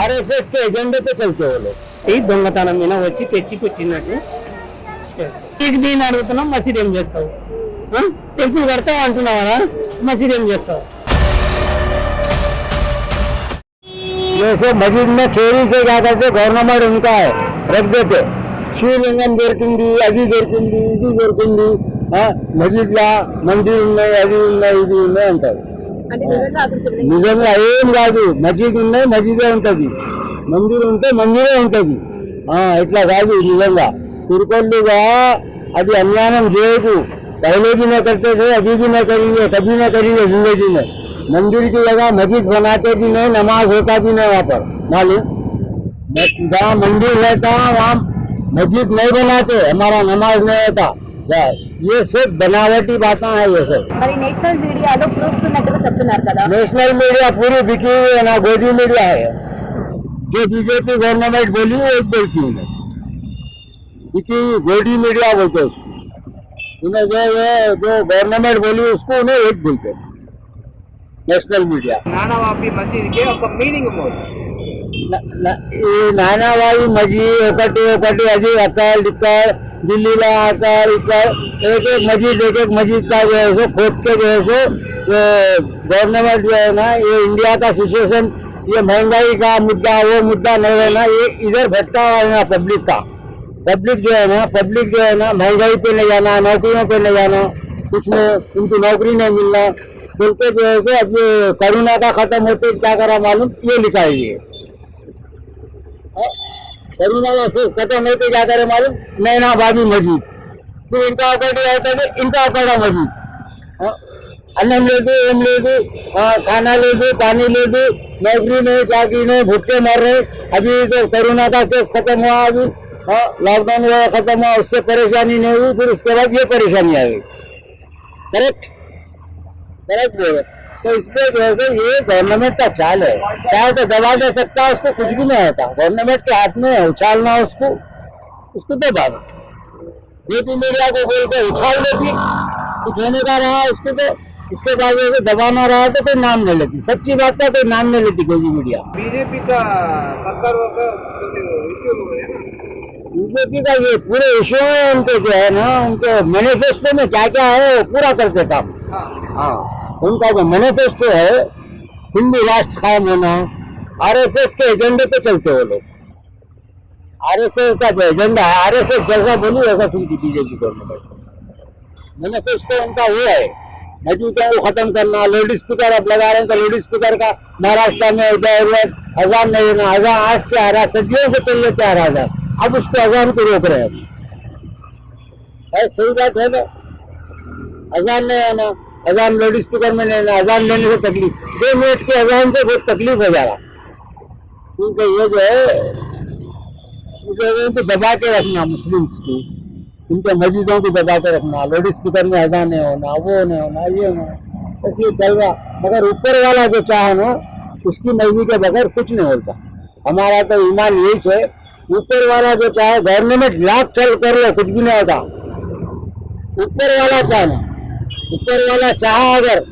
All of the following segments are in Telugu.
आरएसएस के एजेंडे पे चलते वो लोग దొంగతనం మీద వచ్చి తెచ్చి పెట్టినట్టు నీకు దీన్ని అడుగుతున్నాం మసీద్ ఏం చేస్తావు టెంపుల్ కడతావు అంటున్నావు కదా मस्जिद में చేస్తావు जैसे मस्जिद में चोरी से क्या करते गवर्नमेंट उनका है रख देते शिवलिंगम దొరికింది అది దొరికింది ఇది దొరికింది మస్జిద్ లా మందిర్ ఉన్నాయి అది ఉన్నాయి ఇది ఉన్నాయి అంటారు నిజంగా ఏం కాదు మస్జిద్ ఉన్నాయి మస్జిదే ఉంటది మందిర్ ఉంటే మందిరే ఉంటది ఇట్లా కాదు నిజంగా తిరుపతిగా అది అన్యాయం చేయదు पहले भी नहीं करते थे अभी भी नहीं करेंगे कभी नहीं करेंगे जिंदगी में मंदिर की जगह मस्जिद बनाते भी नहीं नमाज होता भी नहीं वहाँ पर मालूम जहाँ मंदिर रहता वहाँ मस्जिद नहीं बनाते हमारा नमाज नहीं होता ये सब बनावटी बातें हैं ये सब నేషనల్ మీడియాలో ప్రూఫ్స్ ఉన్నట్టుగా చెప్తున్నారు కదా नेशनल मीडिया पूरी बिकी हुई है ना गोदी मीडिया है जो बीजेपी गवर्नमेंट बोली वो एक बोलती है बिकी गोदी मीडिया बोलते उसको उन्हें जो गवर्नमेंट बोली उसको उन्हें एक बोलते नेशनल मीडिया నానావాపి మసీద్కి ఒక మీనింగ్ నానావాయి मस्जिद ఒకటి అది అక్కడ ఇక్కడ दिल्लीला आकर इधर एक एक मस्जिद का जो है सो खोद के जो है सो गवर्नमेंट जो है ना ये इंडिया का सिचुएशन ये महंगाई का मुद्दा वो मुद्दा नहीं रहना ये इधर भटका हुआ है ना पब्लिक का पब्लिक जो है ना महंगाई पे नहीं जाना नौकरियों पे नहीं जाना कुछ में उनको नौकरी नहीं मिलना बोलते जो है सो अब ये कोरोना का खत्म होते क्या करा मालूम ये लिखा है ये कोरोना का फेस खत्म होते क्या करे मालूम नैना बाबी मस्जिद फिर इनका औकड़ होता है इनका औकड़ा मस्जिद अन्नम ले दो एम ले दो खाना ले दो पानी ले दो नौकरी नहीं चाकरी नहीं भूखे मर रहे अभी तो कोरोना का केस खत्म हुआ अभी लॉकडाउन हुआ खत्म हुआ उससे परेशानी नहीं हुई फिर उसके बाद ये परेशानी आ गई करेक्ट करेक्ट बोले तो इसलिए जो है ये गवर्नमेंट का चाल है चाहे तो दबा दे सकता है उसको कुछ भी नहीं होता गवर्नमेंट के हाथ में उछालना उसको दबा दो नीति मीडिया को बोल के उछाल देती कुछ होने का रहा उसको तो इसके बाद दबाना रहा तो कोई नाम नहीं लेती सच्ची बात का कोई नाम नहीं लेती कोई मीडिया बीजेपी का सरकार बीजेपी का ये पूरे इश्यू है उनके जो है ना उनके मैनिफेस्टो में क्या क्या है वो पूरा करते काम हाँ उनका जो मैनिफेस्टो है हिंदू राष्ट्र कायम होना आरएसएस के एजेंडे पे चलते वो लोग आरएसएस का जो एजेंडा है आरएसएस जैसा बोली वैसा सुनती बीजेपी गवर्नमेंट मैनिफेस्टो उनका वो है मस्जिद को खत्म करना लाउड स्पीकर अब लगा रहे हैं तो लाउड स्पीकर का महाराष्ट्र में उधर अजान नहीं देना अजान आज से आ रहा सदियों से चल लेते आ रहा अब उसको अजान को रोक रहे हैं सही बात है ना अजान नहीं आना अजान लाउड स्पीकर में नहीं अजान लेने से तकलीफ 2 मिनट की अजान से बहुत तकलीफ हो जा रहा क्योंकि ये जो है उनको दबा के रखना मुस्लिम्स को उनके मस्जिदों को दबा के रखना लाउड स्पीकर में अजान नहीं होना वो नहीं होना ये नहीं बस ये चल रहा मगर ऊपर वाला जो चाहे ना उसकी मर्जी के बगैर कुछ नहीं होता हमारा तो ईमान यही है ऊपर वाला जो चाहे गवर्नमेंट लाख चल कर ले कुछ भी नहीं होता ऊपर वाला चाहे ऊपर वाला चाहा अगर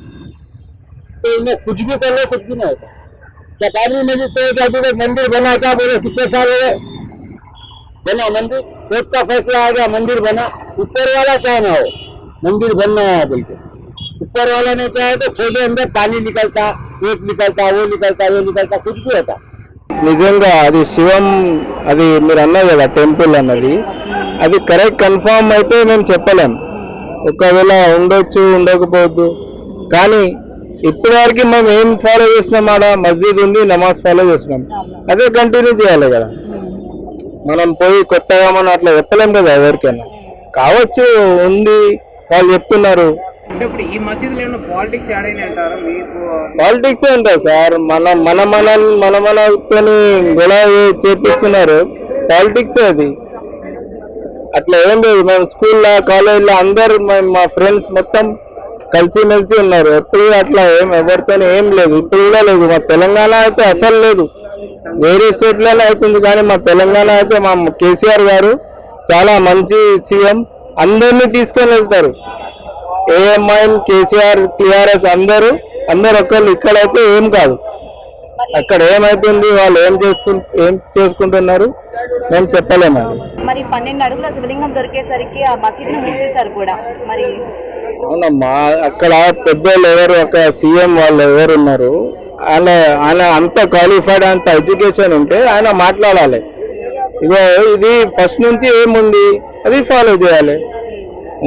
तो इन्हें कुछ भी कर लो कुछ भी नहीं होता क्या काबरी मस्जिद तो अभी तक मंदिर बना क्या बोले कितने साल हो गए बना मंदिर कोर्ट का फैसला आ गया मंदिर बना ऊपर वाला चाहे ना हो मंदिर बनना है बोल के ऊपर वाला नहीं चाहे तो खोदे अंदर पानी निकलता रेत निकलता वो निकलता ये निकलता कुछ भी होता నిజంగా అది శివం అది మీరు అన్నారు కదా టెంపుల్ అన్నది అది కరెక్ట్ కన్ఫర్మ్ అయితే మేము చెప్పలేం ఒకవేళ ఉండొచ్చు ఉండకపోవద్దు కానీ ఇప్పటివరకు మేము ఏం ఫాలో చేసినాం ఆడ మస్జిద్ ఉంది నమాజ్ ఫాలో చేసినాం అదే కంటిన్యూ చేయాలి కదా మనం పోయి కొత్తగా మనం అట్లా చెప్పలేం కదా ఎవరికైనా కావచ్చు ఉంది వాళ్ళు చెప్తున్నారు ఇప్పుడు ఈ మసీదులో ఏమైనా పాలిటిక్స్ యాడ్ అయినాయి అంటారా మీకు పాలిటిక్స్ ఉంటాయి సార్ మనతోని గొడవ చేపిస్తున్నారు పాలిటిక్స్ అది అట్లా ఏం లేదు మేము స్కూల్లో కాలేజీలో అందరు మా ఫ్రెండ్స్ మొత్తం కలిసిమెలిసి ఉన్నారు ఎప్పుడు అట్లా ఎవరితో ఏం లేదు ఇప్పుడు కూడా లేదు మా తెలంగాణ అయితే అసలు లేదు వేరే స్టేట్లలో అవుతుంది కానీ మా తెలంగాణ అయితే మా కేసీఆర్ గారు చాలా మంచి సీఎం అందరినీ తీసుకొని వెళ్తారు ఏఎంఐఎం కేసీఆర్ టీఆర్ఎస్ అందరూ ఒకళ్ళు ఇక్కడైతే ఏం కాదు అక్కడ ఏమైతుంది, వాళ్ళు ఏం చేసుకుంటున్నారు మేము చెప్పలేము. మరి 12 అడుగుల శివలింగం దొరికేసరికి ఆ మసీదుని మూసేశారు కూడా. మరి అవునమ్మా, అక్కడ పెద్దోళ్ళు ఎవరు, అక్కడ సీఎం వాళ్ళు ఎవరు ఉన్నారు, ఆయన అంత క్వాలిఫైడ్, అంత ఎడ్యుకేషన్ ఉంటే ఆయన మాట్లాడాలి. ఇగో ఇది ఫస్ట్ నుంచి ఏముంది అది ఫాలో చేయాలి.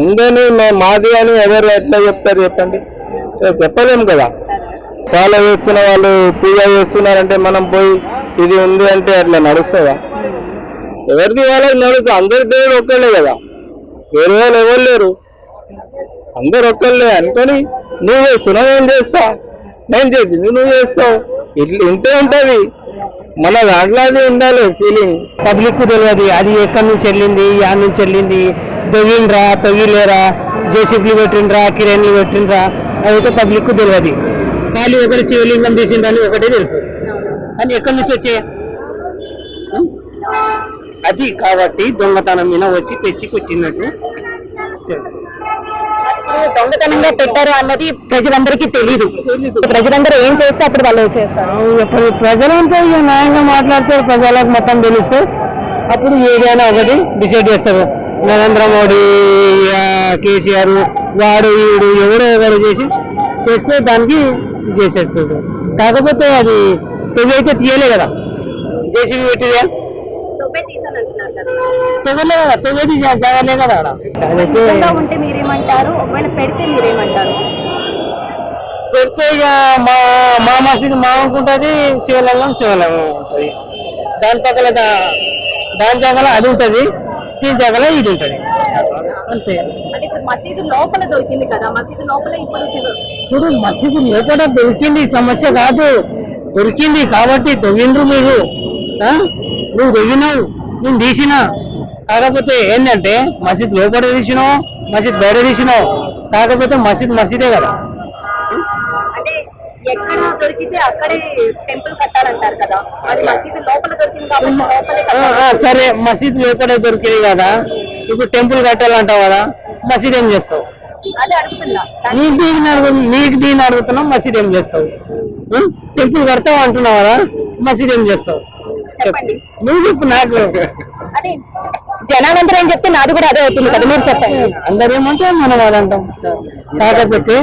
ఉందని మాది అని ఎవరు ఎట్లా చెప్తారు చెప్పండి, చెప్పలేము కదా. ఫాలో చేస్తున్న వాళ్ళు పూజ చేస్తున్నారంటే మనం పోయి ఇది ఉంది అంటే అట్లా నడుస్తుందా? ఎవరిది వాళ్ళకి నడుస్తుంది. అందరి దేవుడు ఒక్కళ్ళే కదా, వేరే వాళ్ళు ఎవరు లేరు, అందరు ఒక్కళ్ళే అనుకొని నువ్వు చేస్తున్నావు నేను చేస్తా, నేను చేసింది నువ్వు చేస్తావు, ఇంతే ఉంటది. మన దాంట్లో అది ఉండాలి ఫీలింగ్. పబ్లిక్ తెలియదు అది ఎక్కడి నుంచి వెళ్ళింది, యాడ్ నుంచి వెళ్ళింది, తొవ్విండ్రా తొవ్విలేరా, జేసీబీలు పెట్టిండ్రా, కిరణ్లు పెట్టిండ్రా, అదైతే పబ్లిక్ తెలియదు. వాళ్ళు ఒకటి శివలింగం తీసిండ్రని ఒకటే తెలుసు, అని ఎక్కడి నుంచి వచ్చే అది కాబట్టి దొంగతనం మీద వచ్చి తెచ్చి పెట్టినట్టు తెలుసు. దొంగతనంగా పెట్టారు అన్నది ప్రజలందరికీ తెలీదు. ప్రజలందరూ ఏం చేస్తే అప్పుడు వాళ్ళు చేస్తారు. ప్రజలంతా ఇక న్యాయంగా మాట్లాడితే ప్రజలకు మొత్తం తెలిస్తే అప్పుడు ఏదైనా ఒకటి డిసైడ్ చేస్తారు. నరేంద్ర మోడీ, కేసీఆర్, వాడు వీడు ఎవడో ఎవరు చేస్తే దానికి చేసేస్తారు. కాకపోతే అది తొవ్వైతే తీయలే కదా, జేసీబీ పెట్టిదే తొవ్వలే కదా, తొవ్వేది జగలే కదా. అదైతే ఉంటే మీరేమంటారు, ఒకవేళ పెడితే మీరేమంటారు? పెడితే ఇక మా మసీదు మా ఉంటుంది, శివలింగం ఉంటుంది. దాని పక్కన దాని జగల అది ఉంటుంది, దీని జగల ఇది ఉంటుంది, అంతే. అంటే ఇప్పుడు మసీదు లోపల దొరికింది కదా, మసీదు లోపల ఇప్పుడు మసీదు లోపల దొరికింది సమస్య కాదు, దొరికింది కాబట్టి తొవ్విండ్రు మీరు, నువ్వు తొవ్వినావు నేను తీసినా. కాకపోతే ఏంటంటే మసీద్ లోపల తీసినావు, మసీద్ బయట తీసినావు, కాకపోతే మసీదే కదా. అంటే ఎక్కడ దొరికితే అక్కడే టెంపుల్ కట్టాలంటారు కదా, అది మసీదు లోపల దొరికింది కాబట్టి లోపలే కట్టాలి. సరే మసీద్ లోపల దొరికింది కదా, ఇప్పుడు టెంపుల్ కట్టాలంటావు కదా, మసీద్ ఏం చేస్తావు? అదే అడుగుతున్నా. నీకు దీన్ని అడుగుతున్నావు, మసీద్ ఏం చేస్తావు? టెంపుల్ కడతావు అంటున్నావు కదా, మసీద్ ఏం చేస్తావు చెప్పండి, నువ్వు చెప్పు. నాకు అదే జనాలందరూ ఏం చెప్తే నాది కూడా అదే అవుతుంది కదా, మీరు చెప్పండి. అందరూ ఏమంటే మనం అదంటాం. కాకపోతే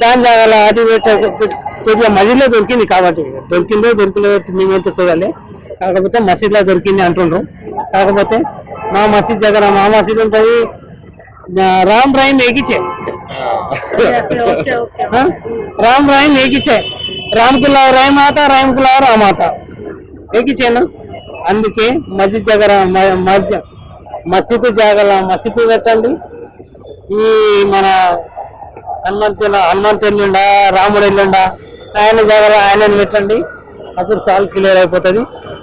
దాని జాగాల అది కొద్దిగా మసీద్లో దొరికింది కాబట్టి, దొరికిందో మేమెంత చూడాలి. కాకపోతే మసీద్లో దొరికింది అంటుండ్రు. కాకపోతే మా మసీద్ దగ్గర మా మసీద్ ఉంటుంది, రామ్ రాయిం ఏకిచ్చే, రామ్ రాయిం ఏకిచ్చే, రామ్ కులావ్ రాయ్ మాత, రామ్ కులావ్ రామాత ఏకిచ్చేనా. అందుకే మసీద్ దగ్గర మసీదు జాగల మసీదు పెట్టండి. ఈ మన హనుమంతు వెళ్ళిండా, రాముడు వెళ్ళిండా, ఆయన జాగల ఆయనని పెట్టండి, అప్పుడు సాల్వ్ క్లియర్ అయిపోతుంది.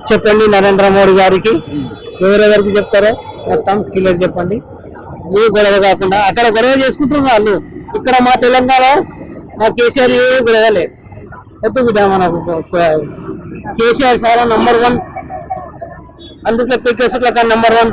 చెప్పండి నరేంద్ర మోడీ గారికి, ఎవరెవరికి చెప్తారో మొత్తం క్లియర్ చెప్పండి. ఏ గొడవ కాకుండా అక్కడ గొడవ చేసుకుంటున్నారు వాళ్ళు, ఇక్కడ మా తెలంగాణ మా కేసీఆర్ ఏ గొడవ లేదు. ఎత్తు బిడ్డ మనకు కేసీఆర్ చాలా నంబర్ 1, అందులో కేసుల నంబర్ 1.